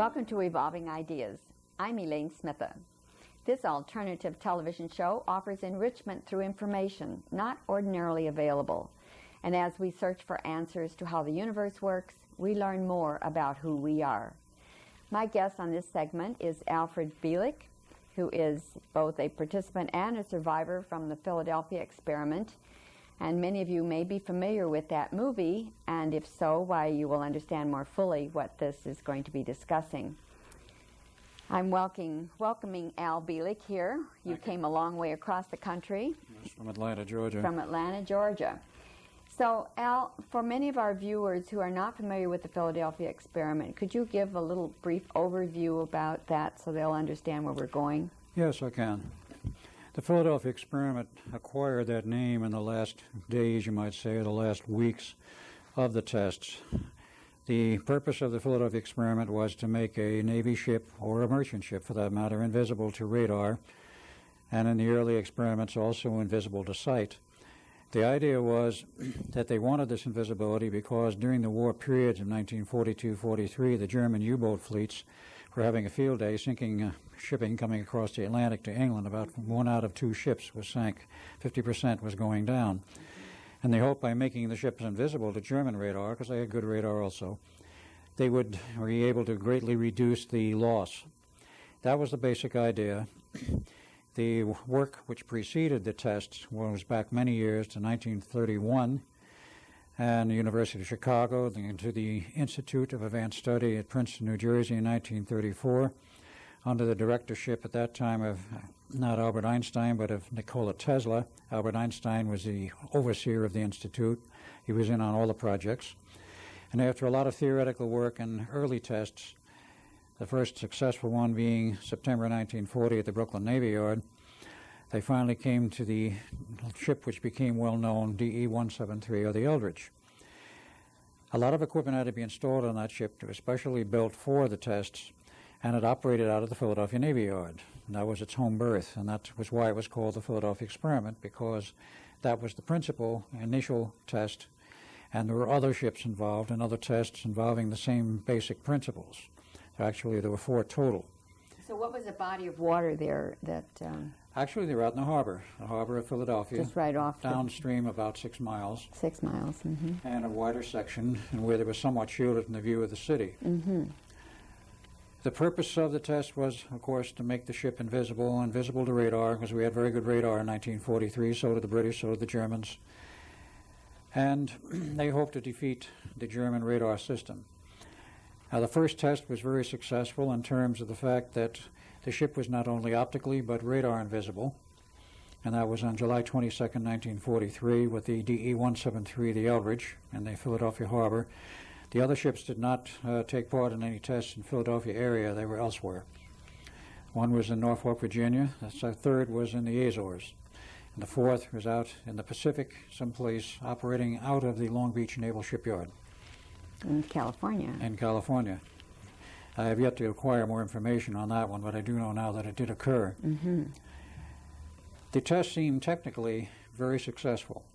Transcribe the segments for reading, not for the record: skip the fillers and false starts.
Welcome to Evolving Ideas. I'm Elaine Smitha. This alternative television show offers enrichment through information not ordinarily available. And as we search for answers to how the universe works, we learn more about who we are. My guest on this segment is Alfred Bielek, who is both a participant and a survivor from the Philadelphia experiment. And many of you may be familiar with that movie, and if so, why you will understand more fully what this is going to be discussing. I'm welcoming Al Bielek here. You came a long way across the country. Yes, from Atlanta, Georgia. From Atlanta, Georgia. So, Al, for many of our viewers who are not familiar with the Philadelphia experiment, could you give a little brief overview about that so they'll understand where we're going? Yes, I can. The Philadelphia experiment acquired that name in the last days, you might say, or the last weeks of the tests. The purpose of the Philadelphia experiment was to make a Navy ship, or a merchant ship for that matter, invisible to radar, and in the early experiments also invisible to sight. The idea was that they wanted this invisibility because during the war periods of 1942-43, the German U-boat fleets were having a field day sinking shipping coming across the Atlantic to England. About 1 out of 2 ships was sank. 50% was going down. And they hoped by making the ships invisible to German radar, because they had good radar also, they would be able to greatly reduce the loss. That was the basic idea. The work which preceded the tests was back many years to 1931, and the University of Chicago, to the Institute of Advanced Study at Princeton, New Jersey in 1934, under the directorship at that time of not Albert Einstein, but of Nikola Tesla. Albert Einstein was the overseer of the institute. He was in on all the projects. And after a lot of theoretical work and early tests, the first successful one being September 1940 at the Brooklyn Navy Yard, they finally came to the ship which became well known, DE-173, or the Eldridge. A lot of equipment had to be installed on that ship, especially built for the tests, and it operated out of the Philadelphia Navy Yard. And that was its home berth, and that was why it was called the Philadelphia experiment, because that was the principal initial test, and there were other ships involved and other tests involving the same basic principles. Actually, there were 4 total. So what was the body of water there that... Actually, they were out in the harbor of Philadelphia. Just right off. Downstream about 6 miles. 6 miles, mm-hmm. And a wider section, and where they were somewhat shielded from the view of the city. Mm-hmm. The purpose of the test was, of course, to make the ship invisible to radar, because we had very good radar in 1943, so did the British, so did the Germans. And they hoped to defeat the German radar system. Now, the first test was very successful in terms of the fact that the ship was not only optically but radar invisible, and that was on July 22nd, 1943, with the DE-173, the Eldridge, in the Philadelphia harbor. The other ships did not take part in any tests in the Philadelphia area. They were elsewhere. One was in Norfolk, Virginia. The third was in the Azores. And the fourth was out in the Pacific, someplace operating out of the Long Beach Naval Shipyard. In California. In California. I have yet to acquire more information on that one, but I do know now that it did occur. Mm-hmm. The test seemed technically very successful.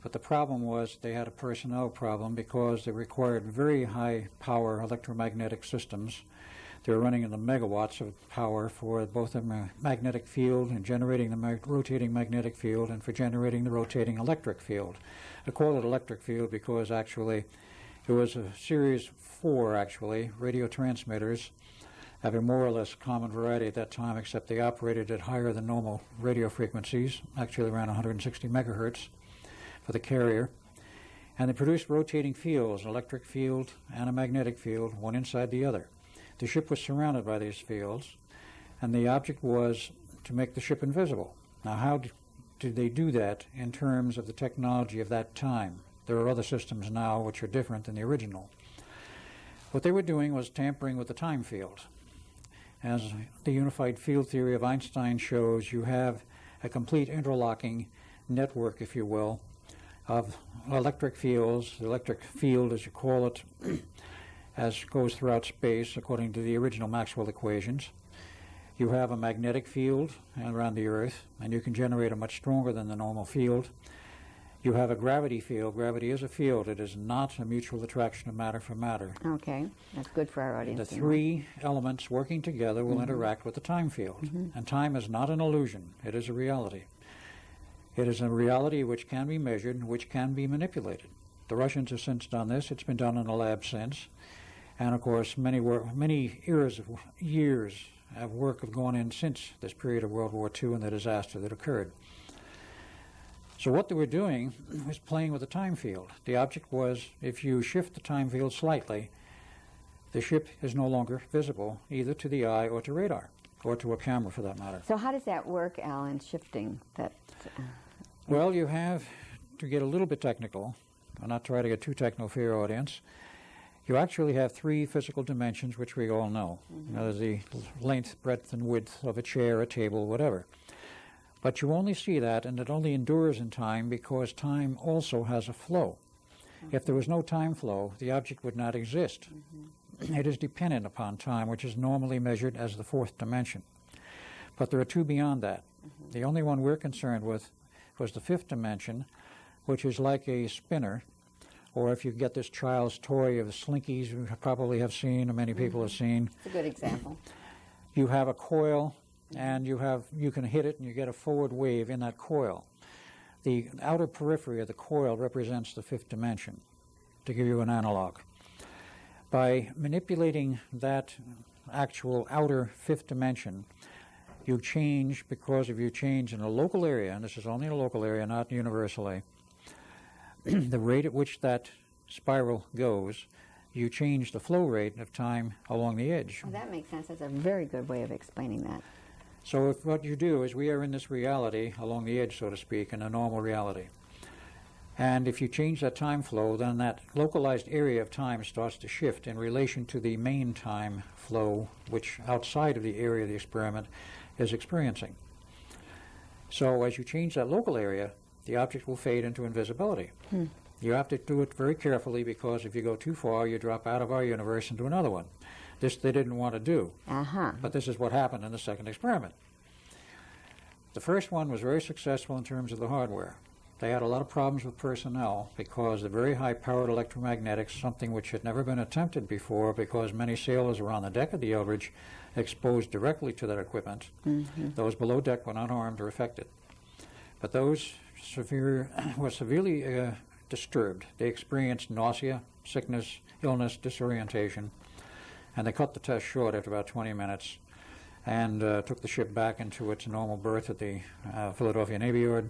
But the problem was they had a personnel problem because they required very high power electromagnetic systems. They were running in the megawatts of power for both the magnetic field and generating the rotating magnetic field and for generating the rotating electric field. I call it electric field because actually it was a series 4 radio transmitters having more or less common variety at that time, except they operated at higher than normal radio frequencies, actually around 160 megahertz. For the carrier, and they produced rotating fields, an electric field and a magnetic field, one inside the other. The ship was surrounded by these fields, and the object was to make the ship invisible. Now, how did they do that in terms of the technology of that time? There are other systems now which are different than the original. What they were doing was tampering with the time field. As the unified field theory of Einstein shows, you have a complete interlocking network, if you will, of electric fields. The electric field, as you call it, as goes throughout space according to the original Maxwell equations. You have a magnetic field around the Earth, and you can generate a much stronger than the normal field. You have a gravity field. Gravity is a field. It is not a mutual attraction of matter for matter. Okay, that's good for our audience. The to know. three elements working together will interact with the time field. And time is not an illusion. It is a reality. It is a reality which can be measured, which can be manipulated. The Russians have since done this. It's been done in the lab since. And, of course, many years of work have gone in since this period of World War II and the disaster that occurred. So what they were doing was playing with the time field. The object was, if you shift the time field slightly, the ship is no longer visible either to the eye or to radar, or to a camera for that matter. So how does that work, Alan, shifting that? Well, you have, to get a little bit technical, I'll not try to get too technical for your audience, you actually have three physical dimensions which we all know. There's the length, breadth, and width of a chair, a table, whatever. But you only see that, and it only endures in time because time also has a flow. If there was no time flow, the object would not exist. It is dependent upon time, which is normally measured as the fourth dimension. But there are two beyond that. The only one we're concerned with was the fifth dimension, which is like a spinner, or if you get this child's toy of the Slinkies, you probably have seen, or many people have seen. It's a good example. You have a coil, and you can hit it, and you get a forward wave in that coil. The outer periphery of the coil represents the fifth dimension, to give you an analog. By manipulating that actual outer fifth dimension, you change, because if you change in a local area, and this is only in a local area, not universally, the rate at which that spiral goes, you change the flow rate of time along the edge. Oh, that makes sense. That's a very good way of explaining that. So if what you do is we are in this reality along the edge, so to speak, in a normal reality. And if you change that time flow, then that localized area of time starts to shift in relation to the main time flow, which outside of the area of the experiment is experiencing. So as you change that local area, the object will fade into invisibility. You have to do it very carefully because if you go too far, you drop out of our universe into another one. This they didn't want to do. But this is what happened in the second experiment. The first one was very successful in terms of the hardware. They had a lot of problems with personnel because the very high-powered electromagnetics, something which had never been attempted before because many sailors were on the deck of the Eldridge exposed directly to that equipment. Those below deck were unarmed or affected. But those were severely disturbed. They experienced nausea, sickness, illness, disorientation, and they cut the test short after about 20 minutes and took the ship back into its normal berth at the Philadelphia Navy Yard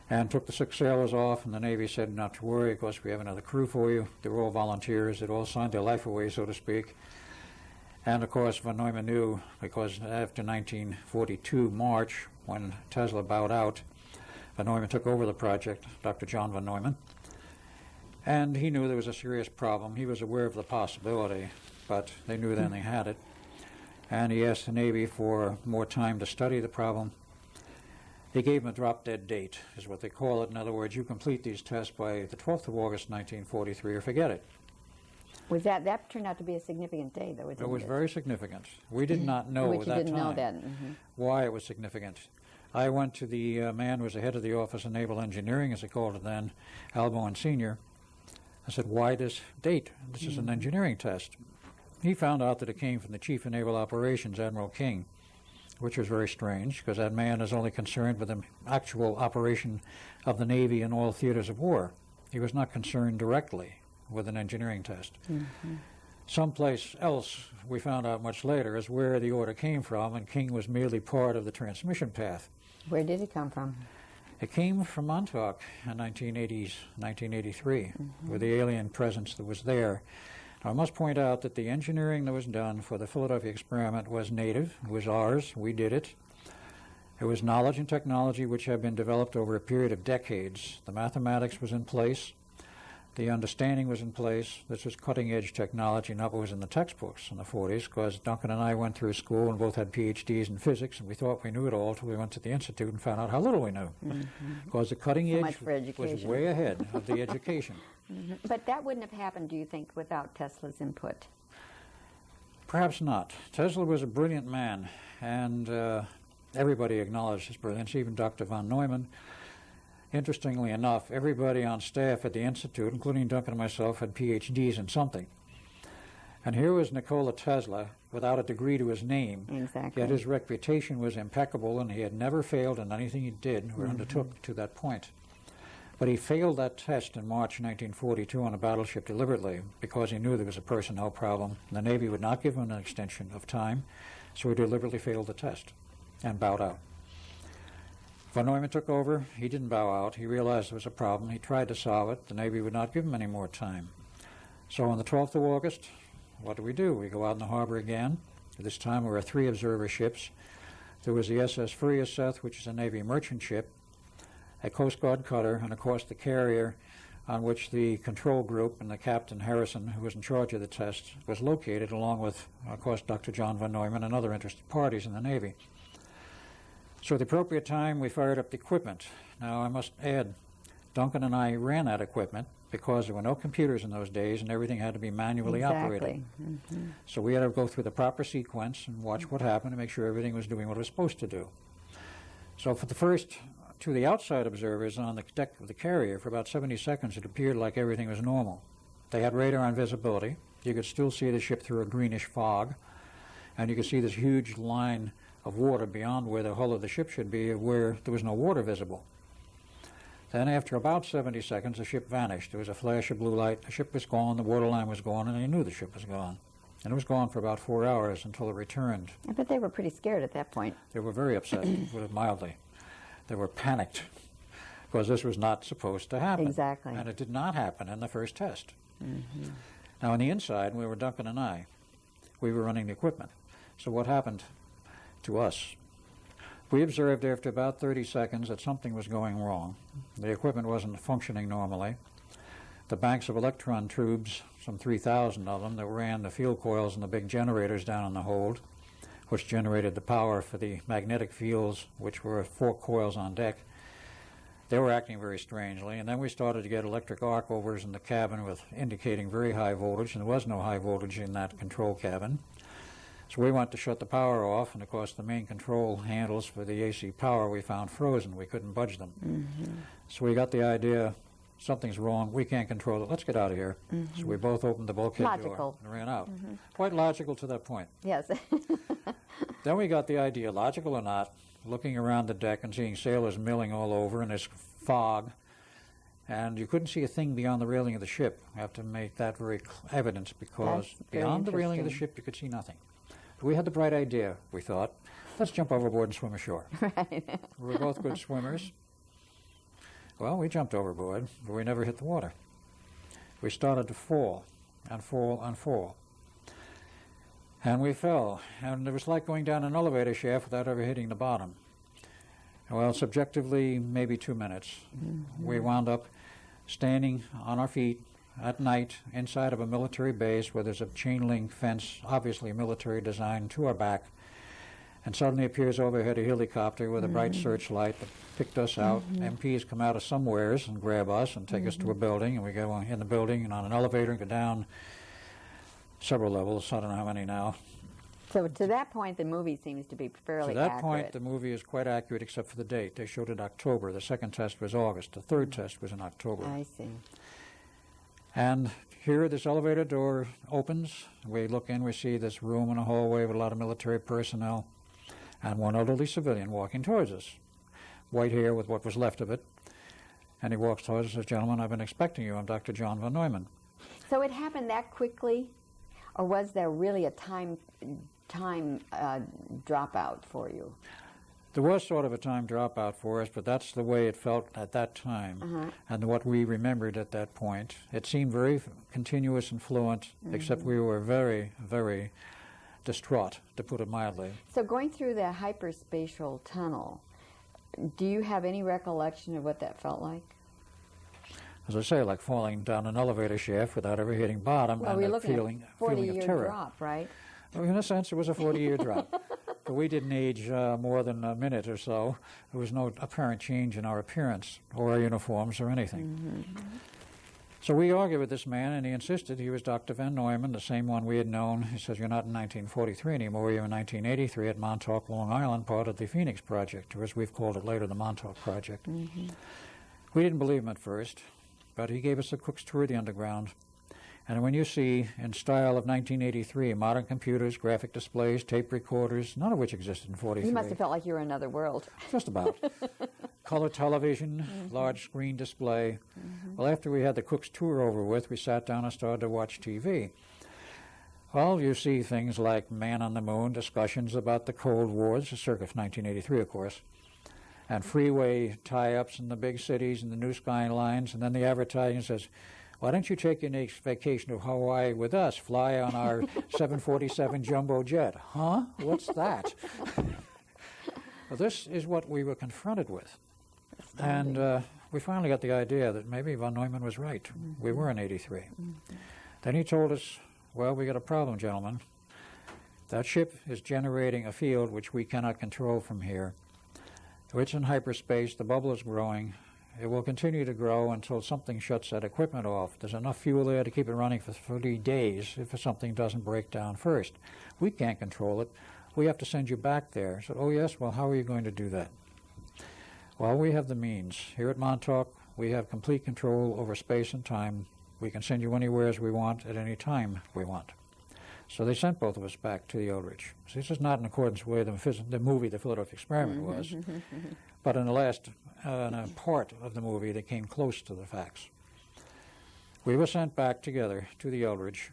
and took the 6 sailors off, and the Navy said not to worry, of course we have another crew for you. They were all volunteers. They'd all signed their life away, so to speak. And of course von Neumann knew, because after 1942 March, when Tesla bowed out, von Neumann took over the project, Dr. John von Neumann, and he knew there was a serious problem. He was aware of the possibility, but they knew then they had it. And he asked the Navy for more time to study the problem. They gave him a drop-dead date, is what they call it. In other words, you complete these tests by the 12th of August, 1943, or forget it. Was that turned out to be a significant day, though? It was very significant. We did not know at that time. Which you didn't know that. Why it was significant. I went to the man who was the head of the Office of Naval Engineering, as they called it then, Alboin Sr. I said, why this date? This is an engineering test. He found out that it came from the Chief of Naval Operations, Admiral King, which was very strange, because that man is only concerned with the actual operation of the Navy in all theaters of war. He was not concerned directly with an engineering test. Someplace else, we found out much later, is where the order came from, and King was merely part of the transmission path. Where did it come from? It came from Montauk in 1983, with the alien presence that was there. Now, I must point out that the engineering that was done for the Philadelphia experiment was native. It was ours. We did it. It was knowledge and technology which had been developed over a period of decades. The mathematics was in place. The understanding was in place. This was cutting-edge technology, not what was in the textbooks in the 40s, because Duncan and I went through school and both had PhDs in physics, and we thought we knew it all until we went to the Institute and found out how little we knew, because the cutting edge was way ahead of the education. But that wouldn't have happened, do you think, without Tesla's input? Perhaps not. Tesla was a brilliant man, and everybody acknowledged his brilliance, even Dr. von Neumann. Interestingly enough, everybody on staff at the Institute, including Duncan and myself, had PhDs in something. And here was Nikola Tesla without a degree to his name. Exactly. Yet his reputation was impeccable, and he had never failed in anything he did or undertook to that point. But he failed that test in March 1942 on a battleship deliberately because he knew there was a personnel problem. The Navy would not give him an extension of time, so he deliberately failed the test and bowed out. Von Neumann took over. He didn't bow out. He realized there was a problem. He tried to solve it. The Navy would not give him any more time. So on the 12th of August, what do? We go out in the harbor again. This time there were 3 observer ships. There was the SS Furiaseth, which is a Navy merchant ship, a Coast Guard cutter, and of course the carrier on which the control group and the Captain Harrison, who was in charge of the test, was located, along with, of course, Dr. John von Neumann and other interested parties in the Navy. So at the appropriate time, we fired up the equipment. Now, I must add, Duncan and I ran that equipment because there were no computers in those days and everything had to be manually operated. So we had to go through the proper sequence and watch what happened to make sure everything was doing what it was supposed to do. So for the first, to the outside observers on the deck of the carrier, for about 70 seconds, it appeared like everything was normal. They had radar on visibility. You could still see the ship through a greenish fog, and you could see this huge line of water beyond where the hull of the ship should be, where there was no water visible. Then after about 70 seconds, the ship vanished. There was a flash of blue light. The ship was gone, the water line was gone, and they knew the ship was gone. And it was gone for about 4 hours until it returned. I bet they were pretty scared at that point. They were very upset, to put it mildly. They were panicked because this was not supposed to happen. Exactly. And it did not happen in the first test. Now on the inside, we were Duncan and I. We were running the equipment. So what happened to us? We observed after about 30 seconds that something was going wrong. The equipment wasn't functioning normally. The banks of electron tubes, some 3,000 of them, that ran the field coils and the big generators down in the hold, which generated the power for the magnetic fields, which were 4 coils on deck, they were acting very strangely. And then we started to get electric arc overs in the cabin with indicating very high voltage, and there was no high voltage in that control cabin. So we went to shut the power off, and of course the main control handles for the AC power we found frozen. We couldn't budge them. So we got the idea, something's wrong, we can't control it, let's get out of here. So we both opened the bulkhead door and ran out. Quite logical to that point. Yes. Then we got the idea, logical or not, looking around the deck and seeing sailors milling all over in this fog, and you couldn't see a thing beyond the railing of the ship. I have to make that very evident, because beyond the railing of the ship you could see nothing. We had the bright idea, we thought, let's jump overboard and swim ashore. Right. We were both good swimmers. Well, we jumped overboard, but we never hit the water. We started to fall and fall and fall. And we fell, and it was like going down an elevator shaft without ever hitting the bottom. Well, subjectively, maybe 2 minutes. We wound up standing on our feet at night inside of a military base where there's a chain link fence, obviously military design, to our back, and suddenly appears overhead a helicopter with a bright searchlight that picked us out. MPs come out of somewheres and grab us and take us to a building, and we go in the building and on an elevator and go down several levels, I don't know how many now. So to that point, the movie seems to be fairly accurate. To that point, the movie is quite accurate except for the date. They showed it October. The second test was August. The third test was in October. I see. And here, this elevator door opens. We look in, we see this room and a hallway with a lot of military personnel and one elderly civilian walking towards us. White hair with what was left of it. And he walks towards us and says, "Gentlemen, I've been expecting you. I'm Dr. John von Neumann." So it happened that quickly, or was there really a time dropout for you? There was sort of a time dropout for us, but that's the way it felt at that time, and what we remembered at that point. It seemed very continuous and fluent, except we were very, very distraught, to put it mildly. So going through the hyperspatial tunnel, do you have any recollection of what that felt like? As I say, like falling down an elevator shaft without ever hitting bottom, Well, and we're a looking feeling at a of 40-year terror. drop, right? Well, in a sense, it was a 40-year drop. But we didn't age more than a minute or so. There was no apparent change in our appearance or our uniforms or anything. So we argued with this man, and he insisted he was Dr. von Neumann, the same one we had known. He says, "You're not in 1943 anymore. You're in 1983 at Montauk, Long Island, part of the Phoenix Project," or as we've called it later, the Montauk Project. We didn't believe him at first, but he gave us a Cook's tour of the underground. And when you see, in style of 1983, modern computers, graphic displays, tape recorders, none of which existed in 43. You must have felt like you were in another world. Just about. Color television, large screen display. Well, after we had the Cook's tour over with, we sat down and started to watch TV. Well, you see things like Man on the Moon, discussions about the Cold War, this is circa 1983, of course, and freeway tie-ups in the big cities and the new skylines, and then the advertising says, why don't you take your next vacation to Hawaii with us, fly on our 747 jumbo jet? Huh? What's that? Well, this is what we were confronted with. And we finally got the idea that maybe von Neumann was right. We were in 83. Then he told us, well, we got a problem, gentlemen. That ship is generating a field which we cannot control from here. It's in hyperspace. The bubble is growing. It will continue to grow until something shuts that equipment off. There's enough fuel there to keep it running for 3 days if something doesn't break down first. We can't control it. We have to send you back there. I said, oh, yes? Well, how are you going to do that? Well, we have the means. Here at Montauk, we have complete control over space and time. We can send you anywhere as we want at any time we want. So they sent both of us back to the Eldridge. So this is not in accordance with the movie The Philadelphia Experiment was, but in the last part of the movie that came close to the facts. We were sent back together to the Eldridge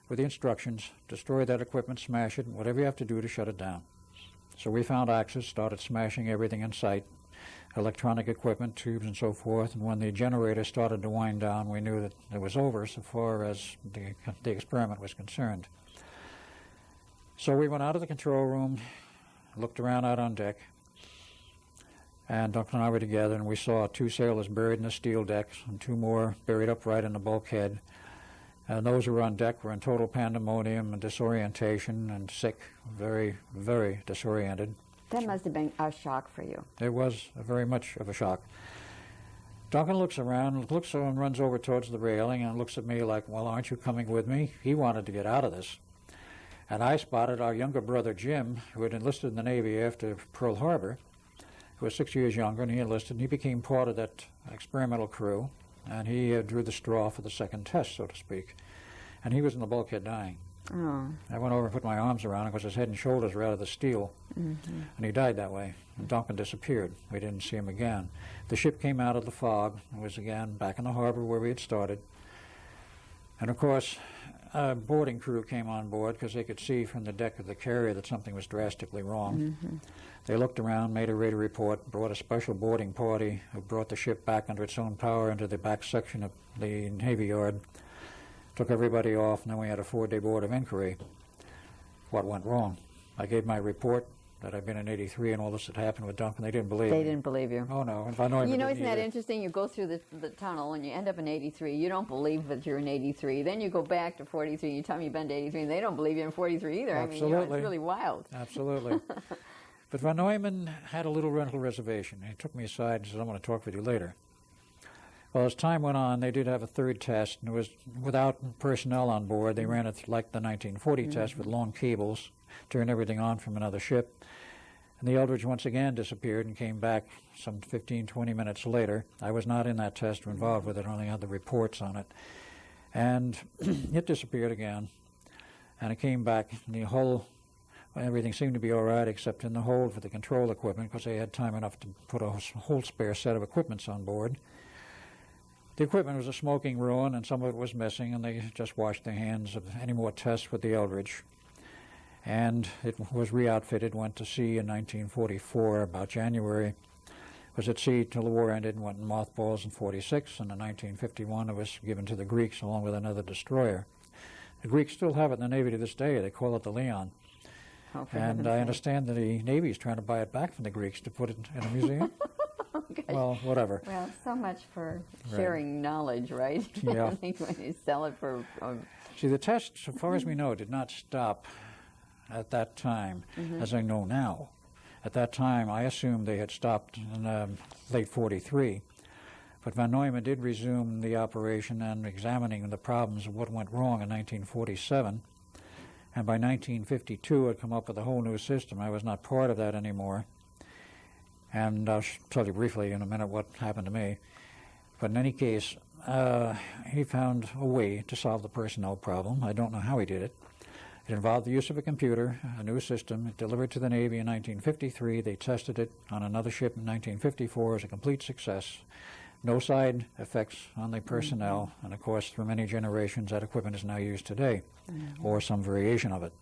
with the instructions, destroy that equipment, smash it, whatever you have to do to shut it down. So we found axes, started smashing everything in sight, electronic equipment, tubes, and so forth. And when the generator started to wind down, we knew that it was over so far as the experiment was concerned. So we went out of the control room, looked around out on deck, and Duncan and I were together, and we saw 2 sailors buried in the steel decks and 2 more buried upright in the bulkhead. And those who were on deck were in total pandemonium and disorientation and sick, very, very disoriented. That must have been a shock for you. It was very much of a shock. Duncan looks around, looks and runs over towards the railing and looks at me like, well, aren't you coming with me? He wanted to get out of this. And I spotted our younger brother, Jim, who had enlisted in the Navy after Pearl Harbor, who was 6 years younger, and he enlisted, and he became part of that experimental crew, and he drew the straw for the second test, so to speak. And he was in the bulkhead dying. Oh. I went over and put my arms around him because his head and shoulders were out of the steel, and he died that way. And Duncan disappeared. We didn't see him again. The ship came out of the fog and was again back in the harbor where we had started. And of course, a boarding crew came on board because they could see from the deck of the carrier that something was drastically wrong. They looked around, made a radar report, brought a special boarding party who brought the ship back under its own power into the back section of the Navy Yard, took everybody off, and then we had a 4-day board of inquiry. What went wrong? I gave my report that I'd been in 83 and all this had happened with Duncan. They didn't believe me. They didn't believe you. Oh, no. If I know You know, isn't that interesting? You go through the tunnel and you end up in 83. You don't believe that you're in 83. Then you go back to 43. You tell me you've been to 83, and they don't believe you're in 43 either. Absolutely. I mean, you know, it's really wild. Absolutely. But von Neumann had a little rental reservation. He took me aside and said, I want to talk with you later. Well, as time went on, they did have a 3rd test, and it was without personnel on board. They ran it like the 1940 test with long cables, turned everything on from another ship. And the Eldridge once again disappeared and came back some 15, 20 minutes later. I was not in that test or involved with it, only had the reports on it. And it disappeared again. And it came back, and the hull, everything seemed to be all right except in the hold for the control equipment because they had time enough to put a whole spare set of equipments on board. The equipment was a smoking ruin, and some of it was missing, and they just washed their hands of any more tests with the Eldridge. And it was re-outfitted, went to sea in 1944, about January. Was at sea till the war ended and went in mothballs in 46, and in 1951 it was given to the Greeks along with another destroyer. The Greeks still have it in the Navy to this day. They call it the Leon. And I understand that the Navy is trying to buy it back from the Greeks to put it in a museum. Well, whatever. Well, so much for sharing knowledge, right? Yeah. I think when you sell it for... See, the test, so far as we know, did not stop at that time, as I know now. At that time, I assumed they had stopped in late 43. But von Neumann did resume the operation and examining the problems of what went wrong in 1947. And by 1952, had come up with a whole new system. I was not part of that anymore. And I'll tell you briefly in a minute what happened to me. But in any case, he found a way to solve the personnel problem. I don't know how he did it. It involved the use of a computer, a new system. It delivered to the Navy in 1953. They tested it on another ship in 1954 as a complete success. No side effects on the personnel, and of course, for many generations, that equipment is now used today, or some variation of it.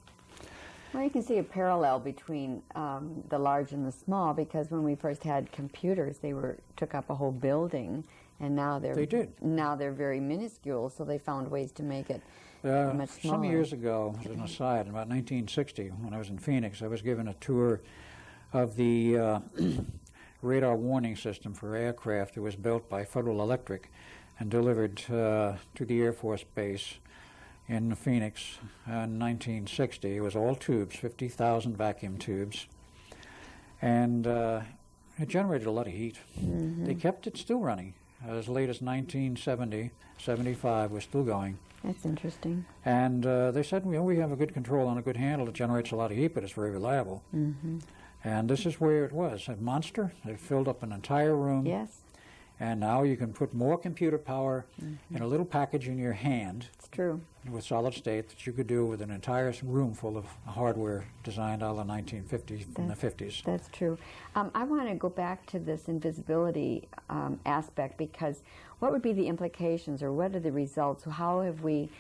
Well, you can see a parallel between the large and the small, because when we first had computers, they took up a whole building, and now they're very minuscule. So they found ways to make it much smaller. Some years ago, as an aside, in about 1960, when I was in Phoenix, I was given a tour of the radar warning system for aircraft that was built by Federal Electric and delivered to the Air Force Base in Phoenix in 1960. It was all tubes, 50,000 vacuum tubes, and it generated a lot of heat. They kept it still running as late as 1970, 75 was still going. That's interesting. And they said, we have a good control on a good handle. It generates a lot of heat, but it's very reliable. And this is where it was. A monster. It filled up an entire room. Yes. And now you can put more computer power in a little package in your hand. It's true. With solid state that you could do with an entire room full of hardware designed out of the 1950s and the 50s. That's true. I want to go back to this invisibility aspect, because what would be the implications, or what are the results? How have we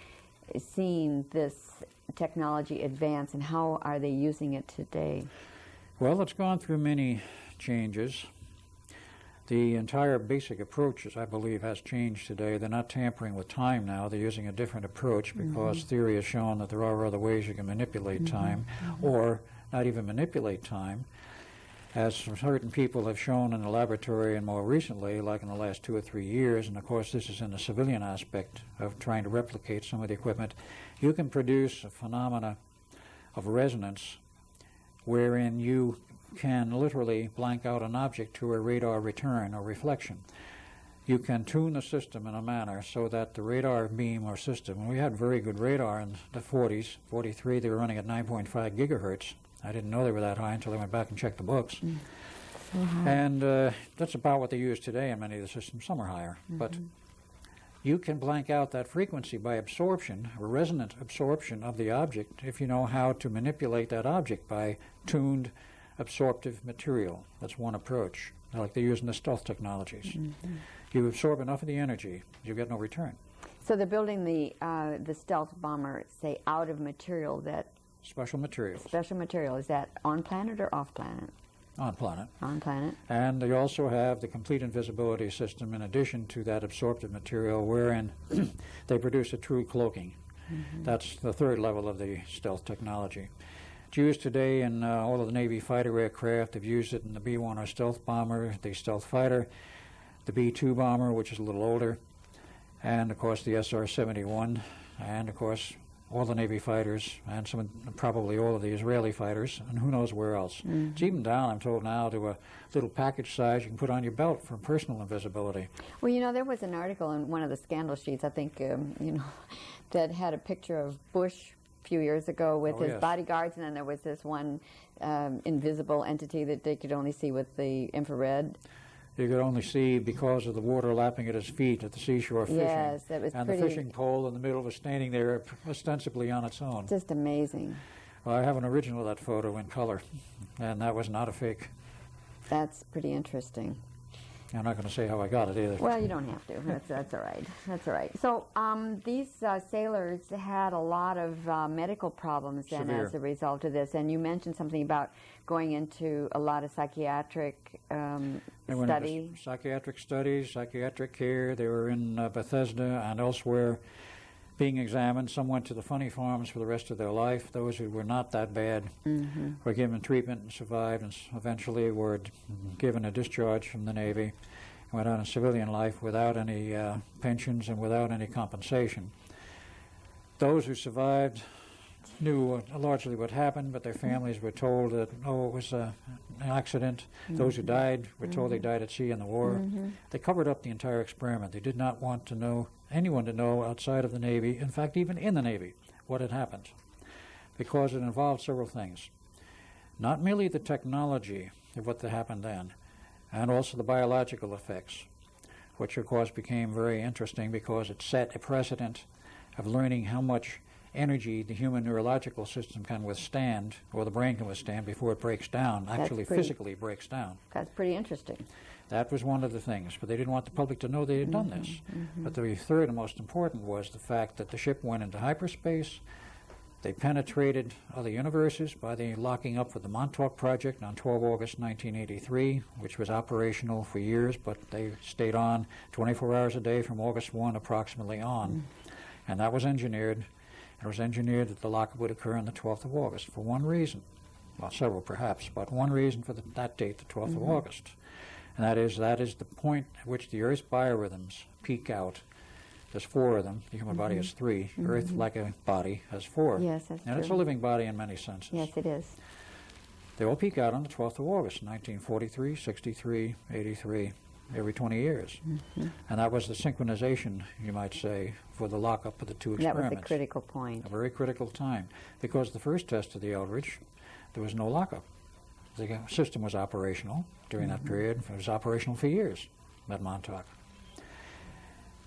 seen this technology advance, and how are they using it today? Well, it's gone through many changes. The entire basic approach, I believe, has changed today. They're not tampering with time now. They're using a different approach because theory has shown that there are other ways you can manipulate time, or not even manipulate time, as certain people have shown in the laboratory and more recently, like in the last 2 or 3 years, and of course this is in the civilian aspect of trying to replicate some of the equipment. You can produce a phenomena of resonance wherein you can literally blank out an object to a radar return or reflection. You can tune the system in a manner so that the radar beam or system, and we had very good radar in the 40s, 43, they were running at 9.5 gigahertz. I didn't know they were that high until I went back and checked the books. And that's about what they use today in many of the systems. Some are higher. But you can blank out that frequency by absorption, or resonant absorption of the object, if you know how to manipulate that object by tuned absorptive material. That's one approach, like they use in the stealth technologies. You absorb enough of the energy, you get no return. So they're building the stealth bomber, say, out of material that... Special materials. Special material. Is that on planet or off planet? On planet. On planet. And they also have the complete invisibility system in addition to that absorptive material, wherein they produce a true cloaking. That's the third level of the stealth technology. It's used today in all of the Navy fighter aircraft. They've used it in the B-1 or stealth bomber, the stealth fighter, the B-2 bomber, which is a little older, and of course the SR-71, and of course all the Navy fighters, and probably all of the Israeli fighters, and who knows where else. It's even down, I'm told now, to a little package size you can put on your belt for personal invisibility. Well, you know, there was an article in one of the scandal sheets, I think, that had a picture of Bush a few years ago with his bodyguards, and then there was this one invisible entity that they could only see with the infrared. You could only see because of the water lapping at his feet at the seashore fishing. Yes, that was and pretty... the fishing pole in the middle was standing there ostensibly on its own. Just amazing. Well, I have an original of that photo in color, and that was not a fake. That's pretty interesting. I'm not going to say how I got it either. Well, you don't have to. That's all right. That's all right. So these sailors had a lot of medical problems then as a result of this, and you mentioned something about going into a lot of psychiatric study. Psychiatric studies, psychiatric care. They were in Bethesda and elsewhere being examined. Some went to the funny farms for the rest of their life. Those who were not that bad were given treatment and survived, and eventually were given a discharge from the Navy and went on a civilian life without any pensions and without any compensation. Those who survived knew largely what happened, but their families were told that, it was an accident. Those who died were told they died at sea in the war. They covered up the entire experiment. They did not want to know anyone to know outside of the Navy, in fact even in the Navy, what had happened, because it involved several things. Not merely the technology of what happened then, and also the biological effects. which of course became very interesting because it set a precedent of learning how much energy the human neurological system can withstand, or the brain can withstand, before it breaks down, actually physically breaks down. That's pretty interesting. That was one of the things, but they didn't want the public to know they had done this. But the third and most important was the fact that the ship went into hyperspace. They penetrated other universes by the locking up with the Montauk Project on 12 August 1983, which was operational for years, but they stayed on 24 hours a day from August 1 approximately on. And that was engineered. It was engineered that the lockup would occur on the 12th of August for one reason. Well, several perhaps, but one reason for that date, the 12th of August. And that is the point at which the Earth's biorhythms peak out. There's four of them. The human body has three. Earth, like a body, has four. Yes, that's and true. It's a living body in many senses. Yes, it is. They all peak out on the 12th of August, 1943, 63, 83, every 20 years. And that was the synchronization, you might say, for the lockup of the two experiments. That was the critical point. A very critical time. Because the first test of the Eldridge, there was no lockup. The system was operational during that period. It was operational for years at Montauk.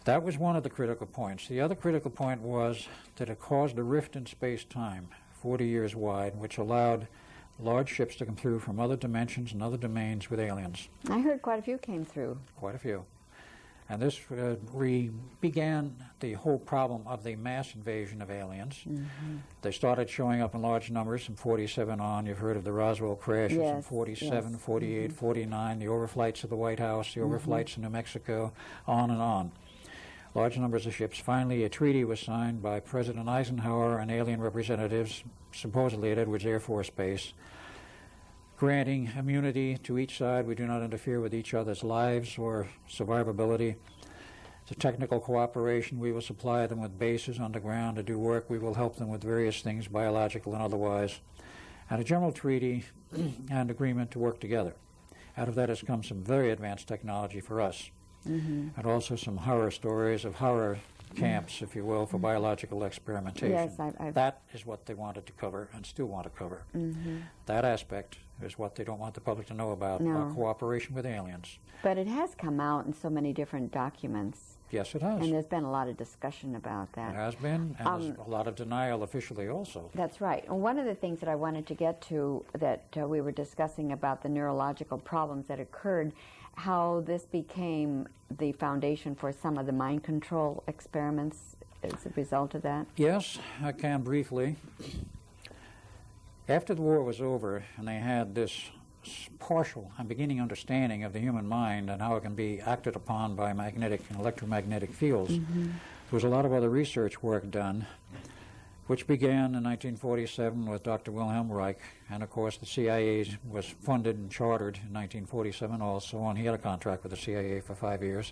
That was one of the critical points. The other critical point was that it caused a rift in space-time, 40 years wide, which allowed large ships to come through from other dimensions and other domains with aliens. I heard quite a few came through. Quite a few. And this began the whole problem of the mass invasion of aliens. They started showing up in large numbers from 47 on. You've heard of the Roswell crashes in 47, 48, 49, the overflights of the White House, the overflights in New Mexico, on and on. Large numbers of ships. Finally, a treaty was signed by President Eisenhower and alien representatives, supposedly at Edwards Air Force Base, granting immunity to each side. We do not interfere with each other's lives or survivability. The technical cooperation, we will supply them with bases on the ground to do work. We will help them with various things, biological and otherwise. And a general treaty and agreement to work together. Out of that has come some very advanced technology for us. And also some horror stories of horror camps, if you will, for biological experimentation. Yes, That is what they wanted to cover and still want to cover. That aspect is what they don't want the public to know about, our cooperation with aliens. But it has come out in so many different documents. Yes, it has. And there's been a lot of discussion about that. It has been, and there's a lot of denial officially also. That's right. And one of the things that I wanted to get to that we were discussing about the neurological problems that occurred, how this became the foundation for some of the mind control experiments as a result of that? Yes, I can briefly. After the war was over and they had this partial and beginning understanding of the human mind and how it can be acted upon by magnetic and electromagnetic fields, there was a lot of other research work done, which began in 1947 with Dr. Wilhelm Reich, and of course the CIA was funded and chartered in 1947 also, and he had a contract with the CIA for 5 years.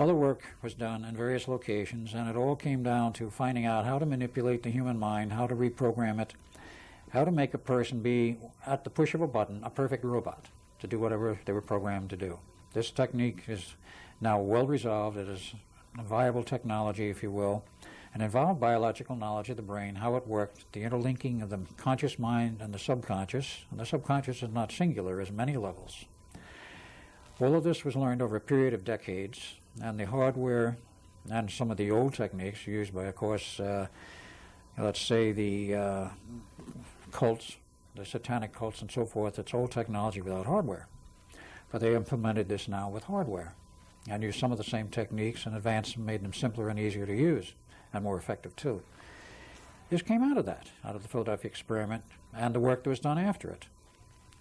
Other work was done in various locations, and it all came down to finding out how to manipulate the human mind, how to reprogram it, how to make a person be, at the push of a button, a perfect robot to do whatever they were programmed to do. This technique is now well resolved. It is a viable technology, if you will, and involved biological knowledge of the brain, how it worked, the interlinking of the conscious mind and the subconscious. And the subconscious is not singular, it's many levels. All of this was learned over a period of decades, and the hardware and some of the old techniques used by, of course, let's say the cults, the satanic cults and so forth, it's old technology without hardware. But they implemented this now with hardware and used some of the same techniques and advanced and made them simpler and easier to use. And more effective, too. This came out of that, out of the Philadelphia experiment, and the work that was done after it.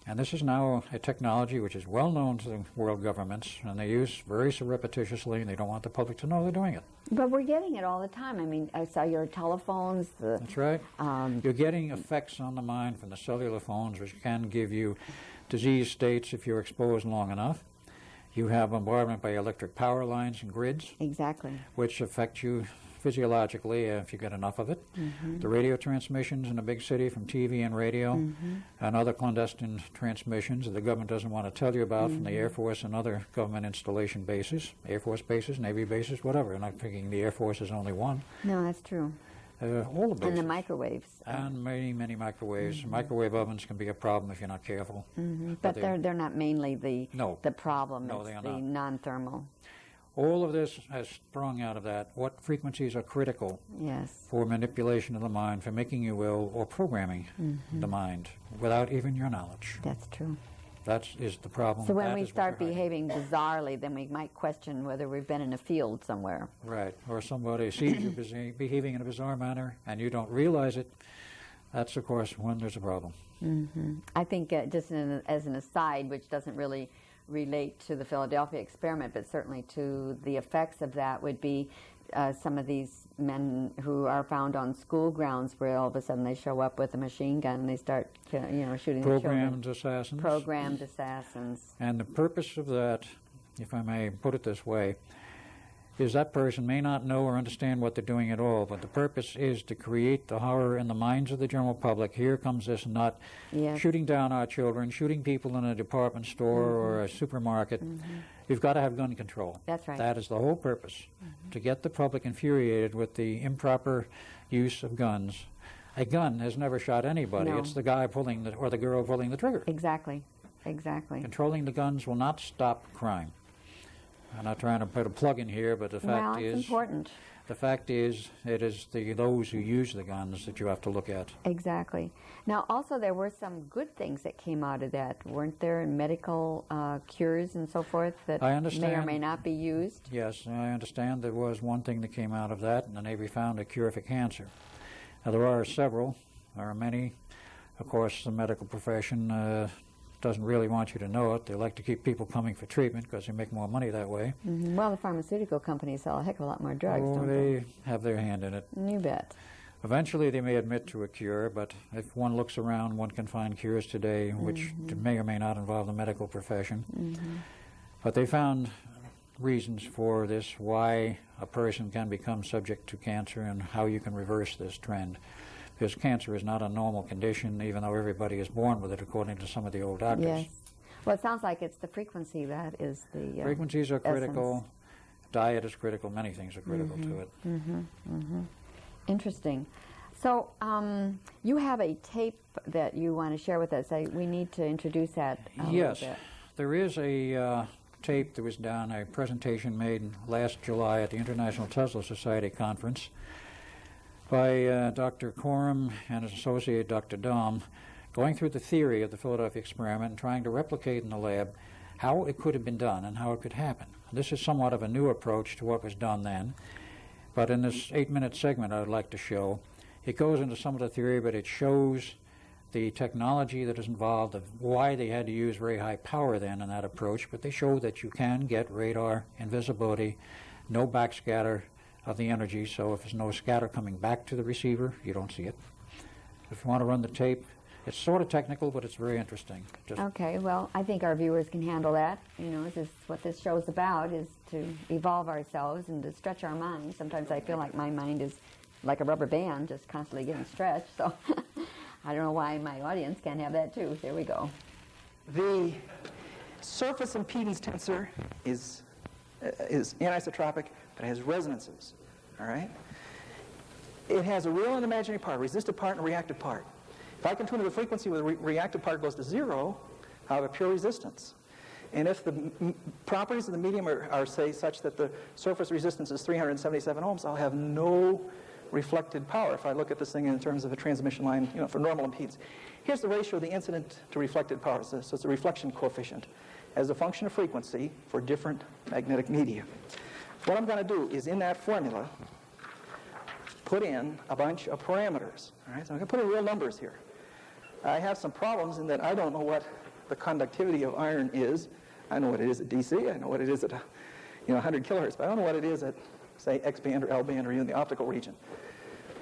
And this is now a technology which is well known to the world governments, and they use very surreptitiously, and they don't want the public to know they're doing it. But we're getting it all the time. I mean, I saw your telephones. That's right. You're getting effects on the mind from the cellular phones, which can give you disease states if you're exposed long enough. You have bombardment by electric power lines and grids. Exactly. Which affect you physiologically if you get enough of it. The radio transmissions in a big city from TV and radio, and other clandestine transmissions that the government doesn't want to tell you about from the Air Force and other government installation bases, Air Force bases, Navy bases, whatever. I'm not thinking the Air Force is only one. No, that's true. all the bases. And the microwaves. And many, many microwaves. Microwave ovens can be a problem if you're not careful. But they're not mainly the problem. No, it's they are the not. non-thermal. All of this has sprung out of that. What frequencies are critical Yes. for manipulation of the mind, for making you ill, or programming the mind without even your knowledge? That's true. That is the problem. So when That we is what start we're hiding. behaving bizarrely, then we might question whether we've been in a field somewhere. Right, or somebody sees you behaving in a bizarre manner and you don't realize it. That's, of course, when there's a problem. I think just as an aside, which doesn't really relate to the Philadelphia experiment, but certainly to the effects of that, would be some of these men who are found on school grounds where all of a sudden they show up with a machine gun and they start shooting the children. Programmed assassins. Programmed assassins. And the purpose of that, if I may put it this way, is that person may not know or understand what they're doing at all, but the purpose is to create the horror in the minds of the general public. Here comes this nut, shooting down our children, shooting people in a department store or a supermarket. You've got to have gun control. That's right. That is the whole purpose, to get the public infuriated with the improper use of guns. A gun has never shot anybody. No. It's the guy pulling or the girl pulling the trigger. Exactly. Exactly. Controlling the guns will not stop crime. I'm not trying to put a plug in here, but the fact it's important. The fact is, it is those who use the guns that you have to look at. Exactly. Now, also, there were some good things that came out of that, weren't there? Medical cures and so forth that I understand. may or may not be used. Yes, I understand there was one thing that came out of that, and the Navy found a cure for cancer. Now, there are several. There are many. Of course, the medical profession doesn't really want you to know it. They like to keep people coming for treatment because they make more money that way. Well, the pharmaceutical companies sell a heck of a lot more drugs, don't they have their hand in it. You bet. Eventually, they may admit to a cure, but if one looks around, one can find cures today which may or may not involve the medical profession. But they found reasons for this, why a person can become subject to cancer and how you can reverse this trend. Because cancer is not a normal condition, even though everybody is born with it, according to some of the old doctors. Yes. Well, it sounds like it's the frequency that is the frequencies are critical. essence. Diet is critical. Many things are critical to it. Interesting. So you have a tape that you want to share with us. We need to introduce that a Yes. little bit. There is a tape that was done, a presentation made last July at the International Tesla Society Conference by Dr. Coram and his associate, Dr. Dahm, going through the theory of the Philadelphia experiment and trying to replicate in the lab how it could have been done and how it could happen. This is somewhat of a new approach to what was done then, but in this 8-minute segment I would like to show, it goes into some of the theory, but it shows the technology that is involved, of why they had to use very high power then in that approach, but they show that you can get radar, invisibility, no backscatter of the energy, so if there's no scatter coming back to the receiver, you don't see it. If you want to run the tape, it's sort of technical, but it's very interesting. Okay, well, I think our viewers can handle that. You know, this is what this show's about, is to evolve ourselves and to stretch our minds. Sometimes I feel like my mind is like a rubber band, just constantly getting stretched, so I don't know why my audience can't have that too. There we go. The surface impedance tensor is anisotropic, but it has resonances, all right? It has a real and imaginary part, a resistive part and a reactive part. If I can tune the frequency where the reactive part goes to 0, I'll have a pure resistance. And if the properties of the medium are, say, such that the surface resistance is 377 ohms, I'll have no reflected power if I look at this thing in terms of a transmission line, for normal impedance. Here's the ratio of the incident to reflected power. So it's a reflection coefficient as a function of frequency for different magnetic media. What I'm going to do is, in that formula, put in a bunch of parameters. All right? So I'm going to put in real numbers here. I have some problems in that I don't know what the conductivity of iron is. I know what it is at DC. I know what it is at 100 kilohertz, but I don't know what it is at, say, X band or L band or even the optical region.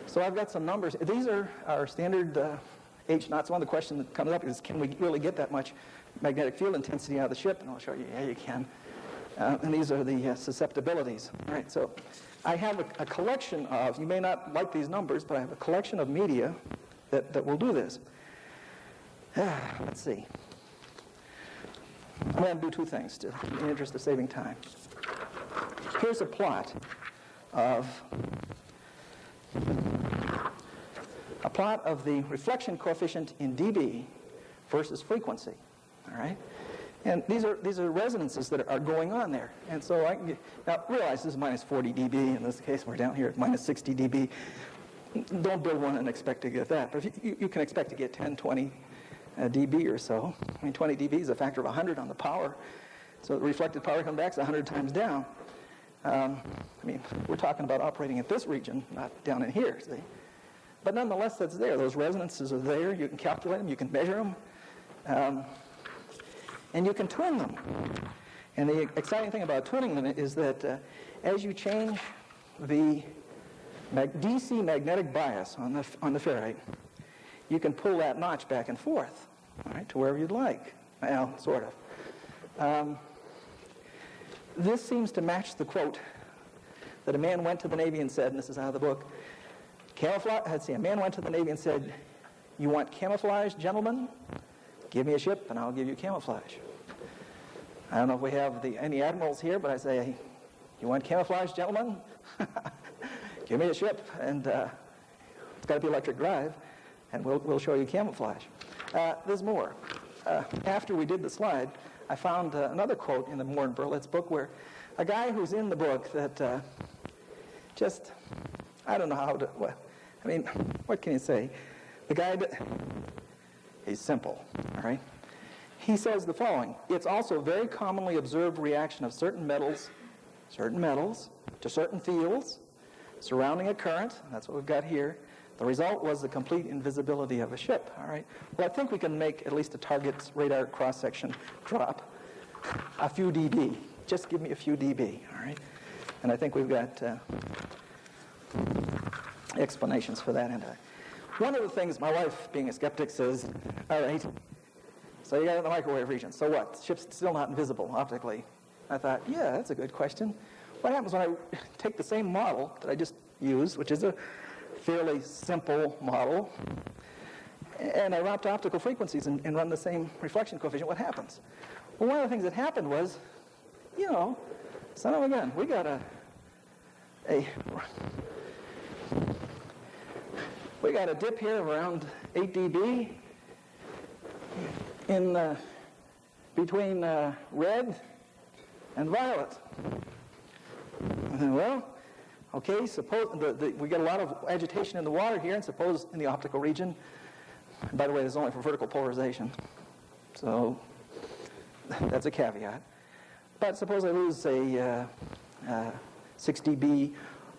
So I've got some numbers. These are our standard H naughts. One of the questions that comes up is, can we really get that much magnetic field intensity out of the ship? And I'll show you, yeah, you can. And these are the susceptibilities. All right, so I have a collection of, you may not like these numbers, but I have a collection of media that will do this. Let's see. I'm going to do two things in the interest of saving time. Here's a plot of plot of the reflection coefficient in dB versus frequency, all right? And these are resonances that are going on there. And so I can get, now realize this is minus 40 dB. In this case, we're down here at minus 60 dB. Don't build one and expect to get that. But if you can expect to get 10, 20 dB or so. I mean, 20 dB is a factor of 100 on the power. So the reflected power comes back is 100 times down. I mean, we're talking about operating at this region, not down in here, see? But nonetheless, that's there. Those resonances are there. You can calculate them. You can measure them. And you can tune them. And the exciting thing about tuning them is that as you change the DC magnetic bias on the ferrite, you can pull that notch back and forth, all right, to wherever you'd like. Well, sort of. This seems to match the quote that a man went to the Navy and said, and this is out of the book, a man went to the Navy and said, "You want camouflage, gentlemen? Give me a ship and I'll give you camouflage." I don't know if we have any admirals here, but I say, "You want camouflage, gentlemen? Give me a ship, and it's got to be electric drive, and we'll show you camouflage." There's more. After we did the slide, I found another quote in the Moore and Berlitz book where a guy who's in the book that just, I don't know how to, I mean, what can you say? The guy, he's simple, all right? He says the following: "It's also a very commonly observed reaction of certain metals to certain fields surrounding a current," that's what we've got here. "The result was the complete invisibility of a ship," all right? Well, I think we can make at least a target's radar cross-section drop a few dB. Just give me a few dB, all right? And I think we've got explanations for that. And one of the things my wife, being a skeptic, says, "All right, so you got it in the microwave region. So what? The ship's still not invisible optically." I thought, yeah, that's a good question. What happens when I take the same model that I just used, which is a fairly simple model, and I route to optical frequencies and run the same reflection coefficient? What happens? Well, one of the things that happened was, you know, son of a gun, we got a dip here of around 8 dB in between red and violet. Well, okay, suppose we get a lot of agitation in the water here, and suppose in the optical region, by the way, this is only for vertical polarization, so that's a caveat. But suppose I lose a 6 dB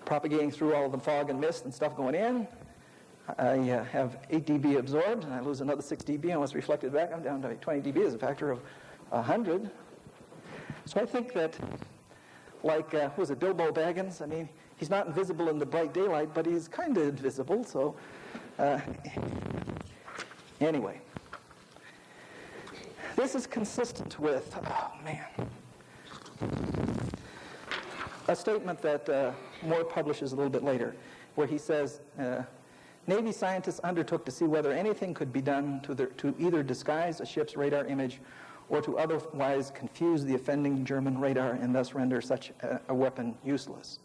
propagating through all of the fog and mist and stuff going in. I have 8 dB absorbed, and I lose another 6 dB, and what's reflected back, I'm down to 20 dB as a factor of 100. So I think that, like, who was it, Bilbo Baggins? I mean, he's not invisible in the bright daylight, but he's kind of invisible, so anyway. This is consistent with, a statement that Moore publishes a little bit later, where he says, Navy scientists undertook to see whether anything could be done to either disguise a ship's radar image or to otherwise confuse the offending German radar and thus render such a weapon useless.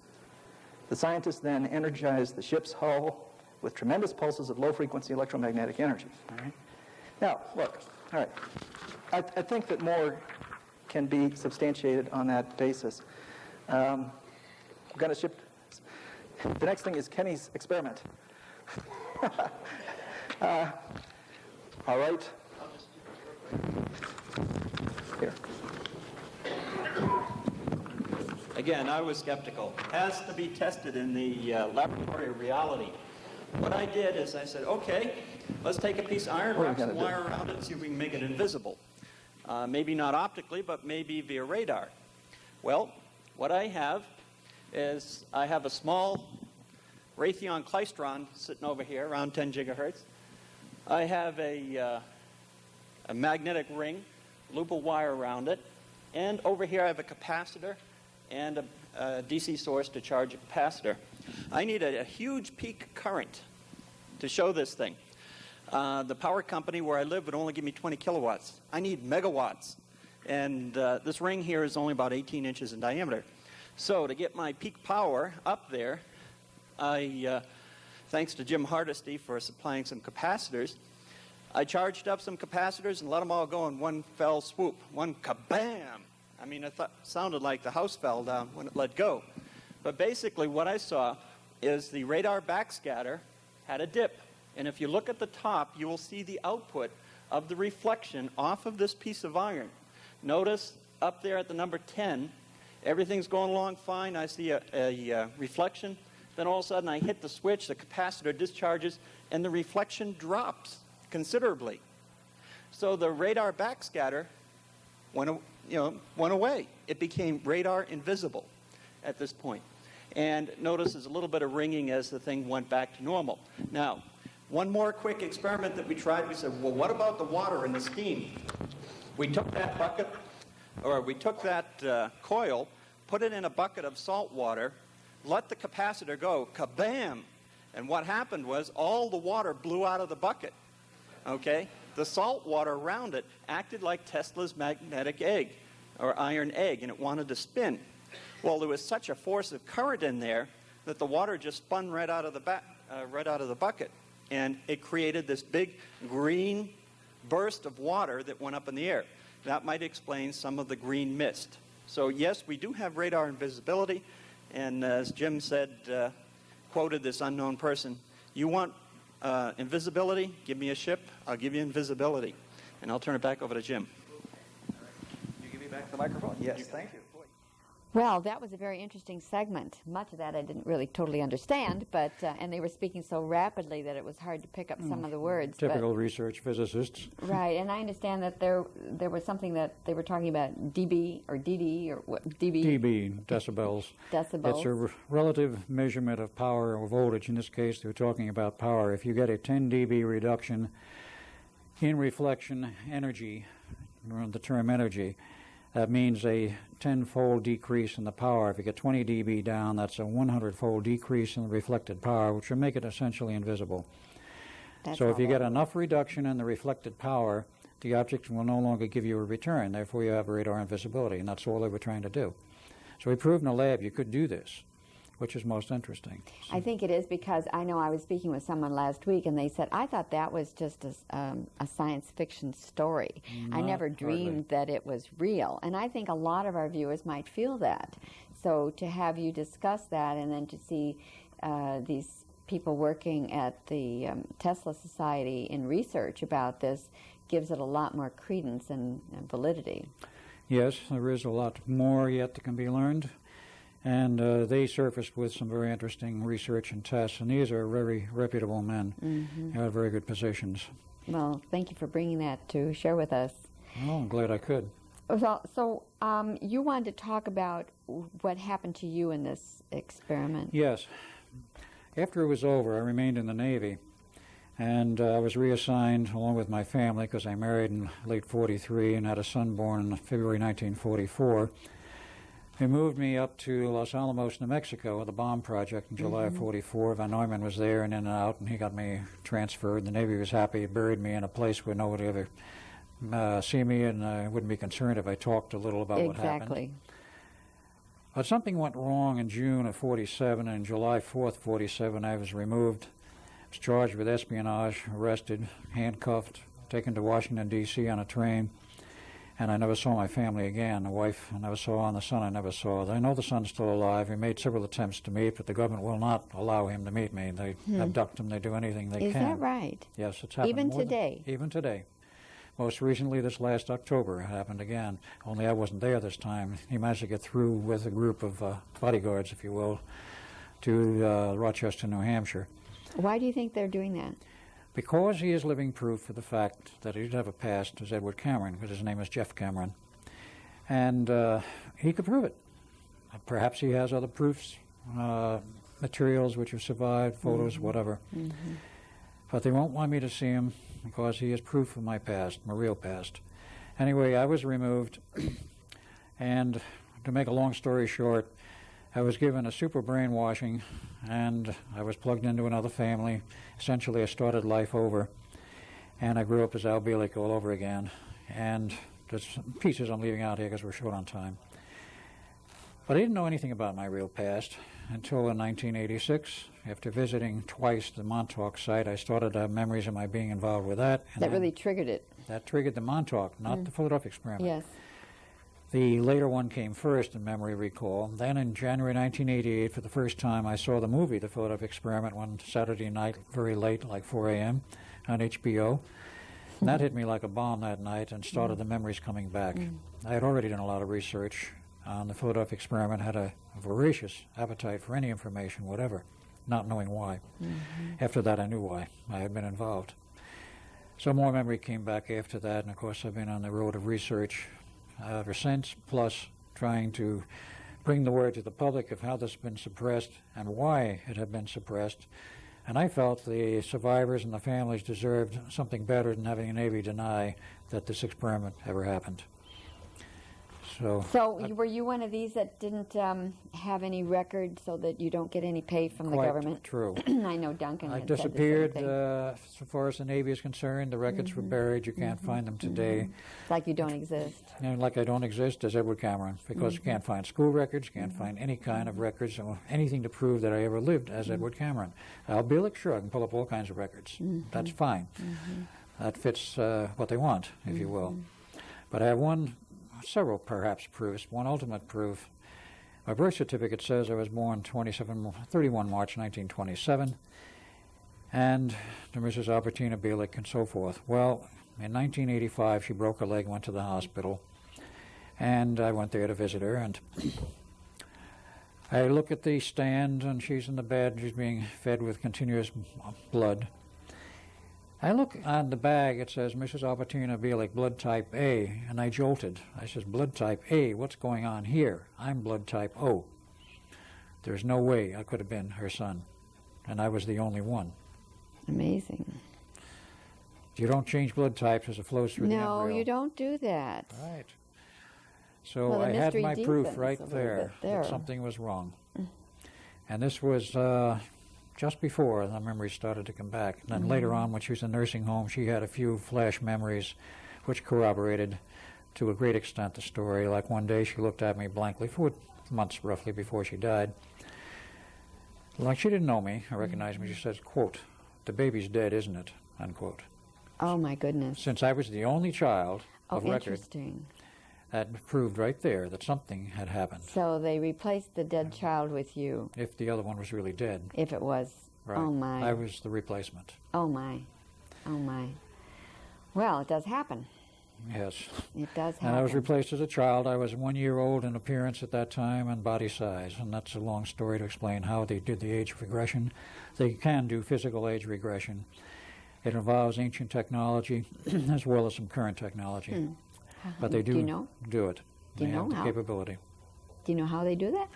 The scientists then energized the ship's hull with tremendous pulses of low-frequency electromagnetic energy. All right? Now, look, all right. I think that Moore can be substantiated on that basis. We're going to ship. The next thing is Kenny's experiment. All right. Here. Again, I was skeptical. Has to be tested in the laboratory of reality. What I did is I said, okay, let's take a piece of iron, wrap some wire around it, and see if we can make it invisible. Maybe not optically, but maybe via radar. Well, what I have is I have a small Raytheon klystron sitting over here, around 10 gigahertz. I have a magnetic ring, loop of wire around it, and over here I have a capacitor and a DC source to charge a capacitor. I need a huge peak current to show this thing. The power company where I live would only give me 20 kilowatts. I need megawatts. And this ring here is only about 18 inches in diameter. So to get my peak power up there, I thanks to Jim Hardesty for supplying some capacitors, I charged up some capacitors and let them all go in one fell swoop, one kabam. I mean, it sounded like the house fell down when it let go. But basically what I saw is the radar backscatter had a dip. And if you look at the top, you will see the output of the reflection off of this piece of iron. Notice up there at the number 10, everything's going along fine. I see a reflection. Then all of a sudden I hit the switch, the capacitor discharges, and the reflection drops considerably. So the radar backscatter went away. It became radar invisible at this point. And notice there's a little bit of ringing as the thing went back to normal. Now, one more quick experiment that we tried, we said, well, what about the water in the steam? We took that bucket, or we took that coil, put it in a bucket of salt water, let the capacitor go, kabam! And what happened was all the water blew out of the bucket, okay? The salt water around it acted like Tesla's magnetic egg, or iron egg, and it wanted to spin. Well, there was such a force of current in there that the water just spun right out of the bucket. And it created this big green burst of water that went up in the air. That might explain some of the green mist. So yes, we do have radar invisibility. And as Jim said, quoted this unknown person, you want invisibility? Give me a ship. I'll give you invisibility. And I'll turn it back over to Jim. You give me back the microphone? Yes, thank you. Well, that was a very interesting segment. Much of that I didn't really totally understand, but and they were speaking so rapidly that it was hard to pick up some of the words. Typical research physicists. Right, and I understand that there was something that they were talking about dB or DD or what dB. dB, decibels. Decibels. It's a relative measurement of power or voltage. In this case, they're talking about power. If you get a 10 dB reduction in reflection energy, the term energy, that means a 10-fold decrease in the power. If you get 20 dB down, that's a 100-fold decrease in the reflected power, which will make it essentially invisible. So if you get enough reduction in the reflected power, the object will no longer give you a return. Therefore, you have radar invisibility, and that's all they were trying to do. So we proved in the lab you could do this, which is most interesting. So I think it is because I know I was speaking with someone last week, and they said, I thought that was just a science fiction story. I never dreamed that it was real. And I think a lot of our viewers might feel that. So to have you discuss that and then to see these people working at the Tesla Society in research about this gives it a lot more credence and validity. yes, there is a lot more yet that can be learned. And they surfaced with some very interesting research and tests, and these are very reputable men. They have very good positions. Well, thank you for bringing that to share with us. Oh, I'm glad I could. So you wanted to talk about what happened to you in this experiment. Yes. After it was over, I remained in the Navy, and I was reassigned along with my family because I married in late 43 and had a son born in February 1944. They moved me up to Los Alamos, New Mexico, with a bomb project in July of 44. Von Neumann was there and in and out, and he got me transferred. The Navy was happy. It buried me in a place where nobody would ever see me, and I wouldn't be concerned if I talked a little about what happened. Exactly. But something went wrong in June of 47, and July 4th, 47, I was removed. I was charged with espionage, arrested, handcuffed, taken to Washington, D.C. on a train. And I never saw my family again. The wife I never saw, and the son I never saw. I know the son's still alive. He made several attempts to meet, but the government will not allow him to meet me. They abduct him. They do anything they can. Is that right? Yes, it's happened. Even today? Even today. Most recently, this last October, it happened again. Only I wasn't there this time. He managed to get through with a group of bodyguards, if you will, to Rochester, New Hampshire. Why do you think they're doing that? Because he is living proof for the fact that he did have a past as Edward Cameron, because his name is Jeff Cameron. And he could prove it. Perhaps he has other proofs, materials which have survived, photos, whatever. But they won't want me to see him because he is proof of my past, my real past. Anyway, I was removed, and to make a long story short, I was given a super brainwashing, and I was plugged into another family. Essentially, I started life over, and I grew up as Al Bielek all over again. And there's some pieces I'm leaving out here because we're short on time. But I didn't know anything about my real past. until in 1986. After visiting twice the Montauk site, I started to have memories of my being involved with that. And That really triggered it. that triggered the Montauk, not the Philadelphia experiment. Yes. The later one came first in memory recall. Then in January 1988, for the first time, I saw the movie, The Philadelphia Experiment, one Saturday night, very late, like 4 a.m. on HBO. And that hit me like a bomb that night and started the memories coming back. I had already done a lot of research on the Philadelphia Experiment, had a voracious appetite for any information, whatever, not knowing why. After that, I knew why. I had been involved. So more memory came back after that, and of course I've been on the road of research ever since, plus trying to bring the word to the public of how this has been suppressed and why it had been suppressed. And I felt the survivors and the families deserved something better than having the Navy deny that this experiment ever happened. So were you one of these that didn't have any record so that you don't get any pay from the government? True. I know Duncan I had said disappeared. the same thing. So far as the Navy is concerned, the records were buried. You can't find them today. It's like you don't exist. And like I don't exist as Edward Cameron, because you can't find school records, you can't find any kind of records or anything to prove that I ever lived as Edward Cameron. Bielek, sure, I can pull up all kinds of records. That's fine. That fits what they want, if you will. But I have several perhaps proofs. One ultimate proof. My birth certificate says I was born 31 March 1927, and to Mrs. Albertina Bielek and so forth. Well, in 1985, she broke her leg, went to the hospital, and I went there to visit her, and I look at the stand, and she's in the bed, she's being fed with continuous blood. I look on the bag, it says Mrs. Albertina Bielek, blood type A, and I jolted. I says, blood type A, what's going on here? I'm blood type O. There's no way I could have been her son, and I was the only one. Amazing. You don't change blood types as it flows through the embryo. No, you don't do that. Right. So Well, the I had mystery my proof deepens right a little there bit there. that something was wrong. And this was just before the memories started to come back. And then later on, when she was in nursing home, she had a few flash memories which corroborated to a great extent the story. Like one day she looked at me blankly, 4 months roughly before she died. Like she didn't know me or recognize me. She says, quote, "The baby's dead, isn't it?" Unquote. Oh, my goodness. Since I was the only child of record, interesting. that proved right there that something had happened. So they replaced the dead child with you, If the other one was really dead. if it was. Right. Oh, my. I was the replacement. Oh, my. Oh, my. Well, it does happen. Yes. It does happen. And I was replaced as a child. I was 1 year old in appearance at that time and body size. And that's a long story to explain how they did the age regression. They can do physical age regression. It involves ancient technology as well as some current technology. But they do you know? do it. Do you They have know the how? capability. Do you know how they do that?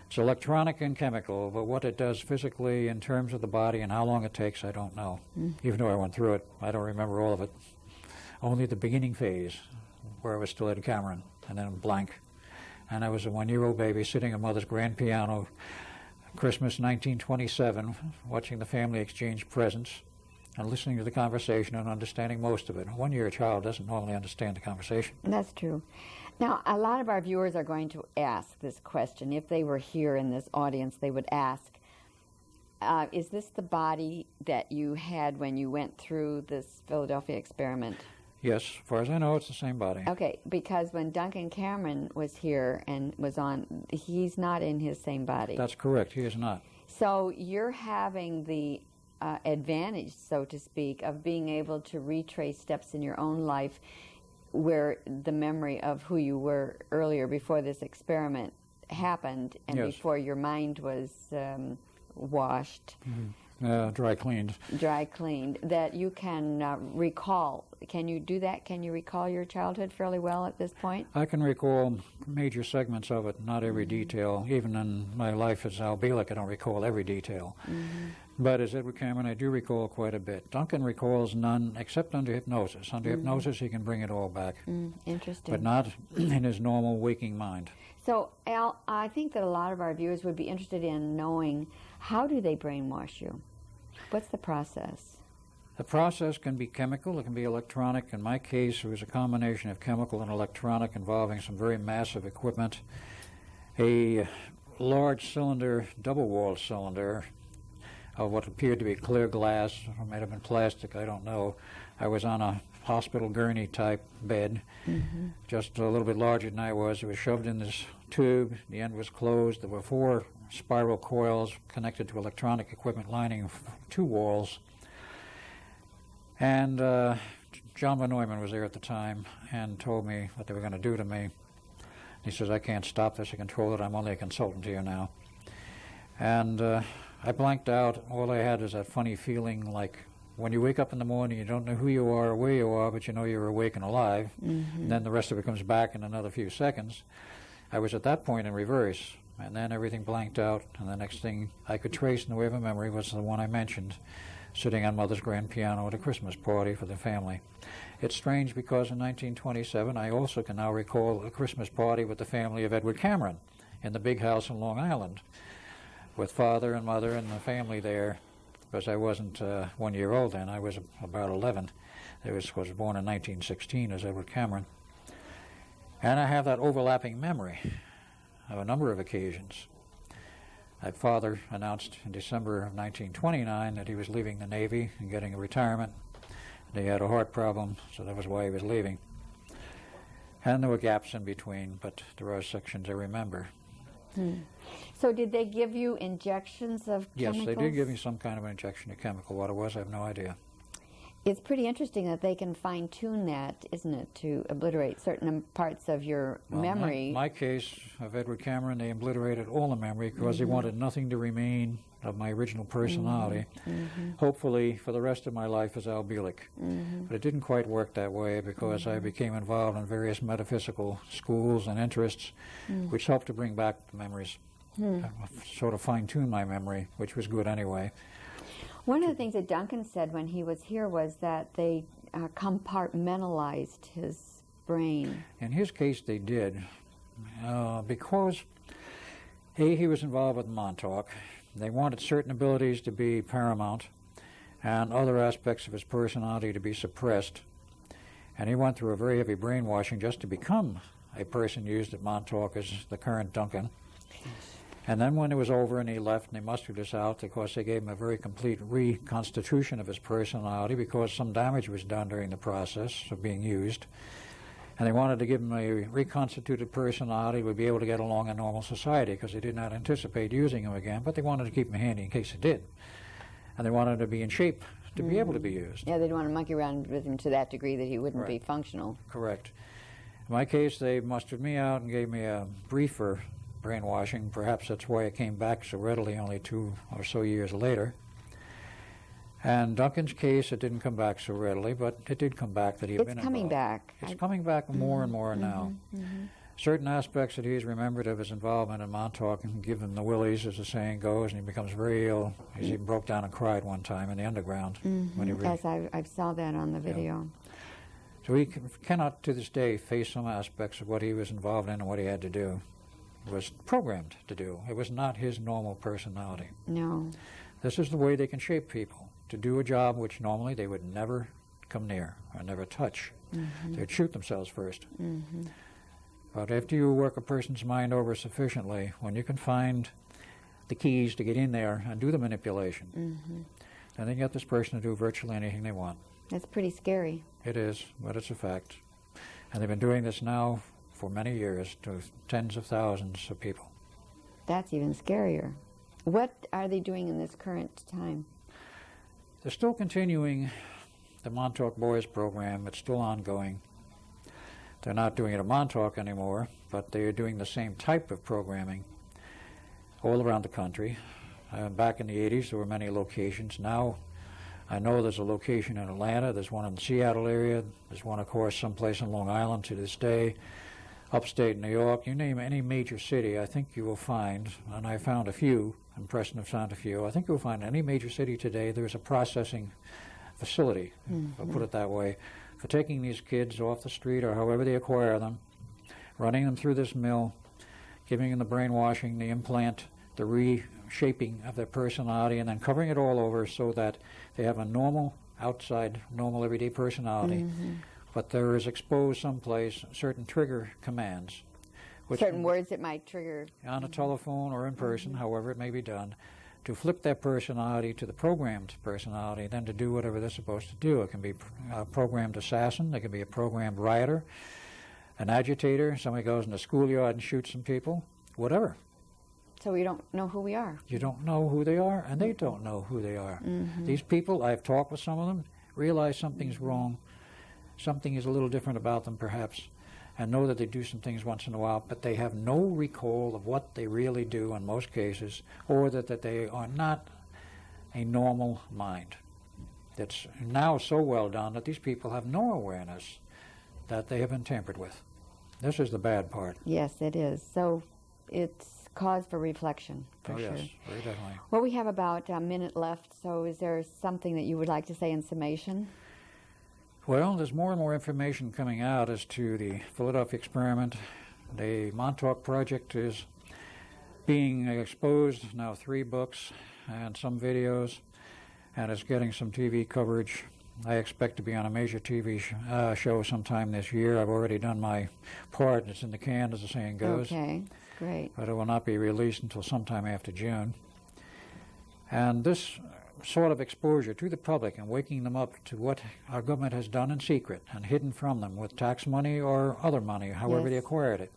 It's electronic and chemical, but what it does physically in terms of the body and how long it takes, I don't know. Even though I went through it, I don't remember all of it. Only the beginning phase, where I was still Ed Cameron, and then blank. And I was a 1 year old baby sitting at Mother's grand piano, Christmas 1927, watching the family exchange presents and listening to the conversation and understanding most of it. A 1 year child doesn't normally understand the conversation. That's true. Now, a lot of our viewers are going to ask this question. If they were here in this audience, they would ask, is this the body that you had when you went through this Philadelphia experiment? Yes, as far as I know, it's the same body. Okay, because when Duncan Cameron was here and was on, he's not in his same body. That's correct. He is not. So you're having the advantage, so to speak, of being able to retrace steps in your own life where the memory of who you were earlier before this experiment happened and Yes. before your mind was washed, Dry cleaned. dry cleaned, that you can recall. Can you do that? Can you recall your childhood fairly well at this point? I can recall major segments of it, not every detail. Even in my life as Al Bielek, I don't recall every detail. But as Edward Cameron, I do recall quite a bit. Duncan recalls none except under hypnosis. Under hypnosis, he can bring it all back, Interesting. but not in his normal waking mind. So, Al, I think that a lot of our viewers would be interested in knowing, how do they brainwash you? What's the process? The process can be chemical, it can be electronic. In my case, it was a combination of chemical and electronic involving some very massive equipment. A large cylinder, double-walled cylinder of what appeared to be clear glass, or might have been plastic, I don't know. I was on a hospital gurney-type bed, just a little bit larger than I was. It was shoved in this tube. The end was closed. There were 4 spiral coils connected to electronic equipment lining 2 walls. And John Von Neumann was there at the time and told me what they were going to do to me. He says, I can't stop this or control it. I'm only a consultant here now. And I blanked out. All I had is that funny feeling like when you wake up in the morning, you don't know who you are or where you are, but you know you're awake and alive. And then the rest of it comes back in another few seconds. I was at that point in reverse. And then everything blanked out. And the next thing I could trace in the way of a memory was the one I mentioned, sitting on Mother's grand piano at a Christmas party for the family. It's strange because in 1927, I also can now recall a Christmas party with the family of Edward Cameron in the big house in Long Island, with father and mother and the family there, because I wasn't 1 year old then. I was about 11. I was born in 1916 as Edward Cameron. And I have that overlapping memory of a number of occasions. My father announced in December of 1929 that he was leaving the Navy and getting a retirement. And he had a heart problem, so that was why he was leaving. And there were gaps in between, but there are sections I remember. So did they give you injections of chemicals? Yes, they did give me some kind of an injection of chemical. What it was, I have no idea. It's pretty interesting that they can fine-tune that, isn't it, to obliterate certain parts of your memory. My case of Edward Cameron, they obliterated all the memory because they wanted nothing to remain of my original personality, hopefully for the rest of my life as Al Bielek. But it didn't quite work that way because I became involved in various metaphysical schools and interests, which helped to bring back the memories, sort of fine-tune my memory, which was good anyway. One of the things that Duncan said when he was here was that they compartmentalized his brain. In his case, they did, because he was involved with Montauk. They wanted certain abilities to be paramount and other aspects of his personality to be suppressed. And he went through a very heavy brainwashing just to become a person used at Montauk as the current Duncan. And then when it was over and he left and they mustered us out, of course they gave him a very complete reconstitution of his personality because some damage was done during the process of being used. And they wanted to give him a reconstituted personality who would be able to get along in normal society because they did not anticipate using him again, but they wanted to keep him handy in case it did. And they wanted him to be in shape to be able to be used. Yeah, they'd want to monkey around with him to that degree that he wouldn't be functional. Correct. In my case, they mustered me out and gave me a briefer brainwashing. Perhaps that's why it came back so readily only 2 or so years later. And Duncan's case, it didn't come back so readily, but it did come back that he had been involved. It's coming back. It's coming back more and more now. Certain aspects that he's remembered of his involvement in Montauk and give him the willies, as the saying goes, and he becomes very ill. He even broke down and cried one time in the underground. When he Yes, I saw that on the video. So he cannot, to this day, face some aspects of what he was involved in and what he had to do. Was programmed to do. It was not his normal personality. No. This is the way they can shape people to do a job which normally they would never come near or never touch. They'd shoot themselves first. But after you work a person's mind over sufficiently, when you can find the keys to get in there and do the manipulation, then they get this person to do virtually anything they want. That's pretty scary. It is, but it's a fact. And they've been doing this now for many years to tens of thousands of people. That's even scarier. What are they doing in this current time? They're still continuing the Montauk Boys program. It's still ongoing. They're not doing it at Montauk anymore, but they are doing the same type of programming all around the country. Back in the 80s, there were many locations. Now, I know there's a location in Atlanta, there's one in the Seattle area, there's one, of course, someplace in Long Island to this day. Upstate New York, you name any major city, I think you will find, and I found a few, and Preston have found a few, I think you'll find in any major city today there's a processing facility, I'll put it that way, for taking these kids off the street or however they acquire them, running them through this mill, giving them the brainwashing, the implant, the reshaping of their personality, and then covering it all over so that they have a normal, outside, normal everyday personality. But there is exposed someplace certain trigger commands Certain words that might trigger. On a telephone or in person, however it may be done, to flip that personality to the programmed personality, then to do whatever they're supposed to do. It can be a programmed assassin, it can be a programmed rioter, an agitator, somebody goes in the schoolyard and shoots some people, whatever. So we don't know who we are. You don't know who they are, and they don't know who they are. These people, I've talked with some of them, realize something's wrong, something is a little different about them perhaps, and know that they do some things once in a while, but they have no recall of what they really do in most cases, or that they are not a normal mind. It's now so well done that these people have no awareness that they have been tampered with. This is the bad part. Yes, it is. So it's cause for reflection, for Oh, sure. yes, very definitely. Well, we have about a minute left, so is there something that you would like to say in summation? Well, there's more and more information coming out as to the Philadelphia experiment. The Montauk Project is being exposed, now 3 books and some videos, and it's getting some TV coverage. I expect to be on a major TV show sometime this year. I've already done my part, and it's in the can, as the saying goes. Okay, great. But it will not be released until sometime after June. And this sort of exposure to the public and waking them up to what our government has done in secret and hidden from them with tax money or other money, however they acquired it.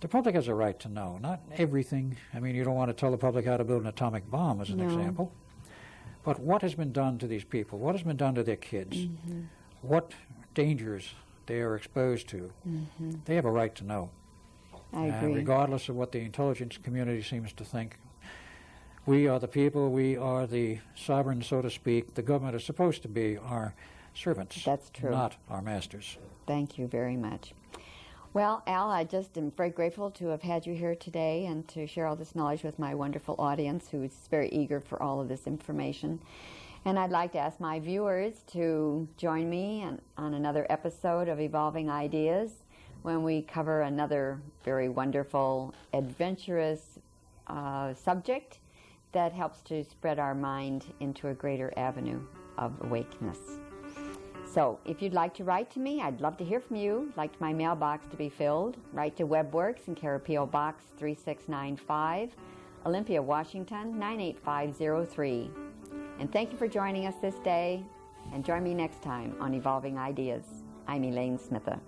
The public has a right to know, not everything. I mean, you don't want to tell the public how to build an atomic bomb, as an example. But what has been done to these people? What has been done to their kids? What dangers they are exposed to? They have a right to know. I agree. Regardless of what the intelligence community seems to think, we are the people, we are the sovereign, so to speak. The government is supposed to be our servants. That's true. Not our masters. Thank you very much. Well, Al, I just am very grateful to have had you here today and to share all this knowledge with my wonderful audience who is very eager for all of this information. And I'd like to ask my viewers to join me on another episode of Evolving Ideas when we cover another very wonderful, adventurous subject that helps to spread our mind into a greater avenue of awakeness. So if you'd like to write to me, I'd love to hear from you. I'd like my mailbox to be filled. Write to WebWorks in care of P.O. Box 3695, Olympia, Washington 98503. And thank you for joining us this day, and join me next time on Evolving Ideas. I'm Elaine Smitha.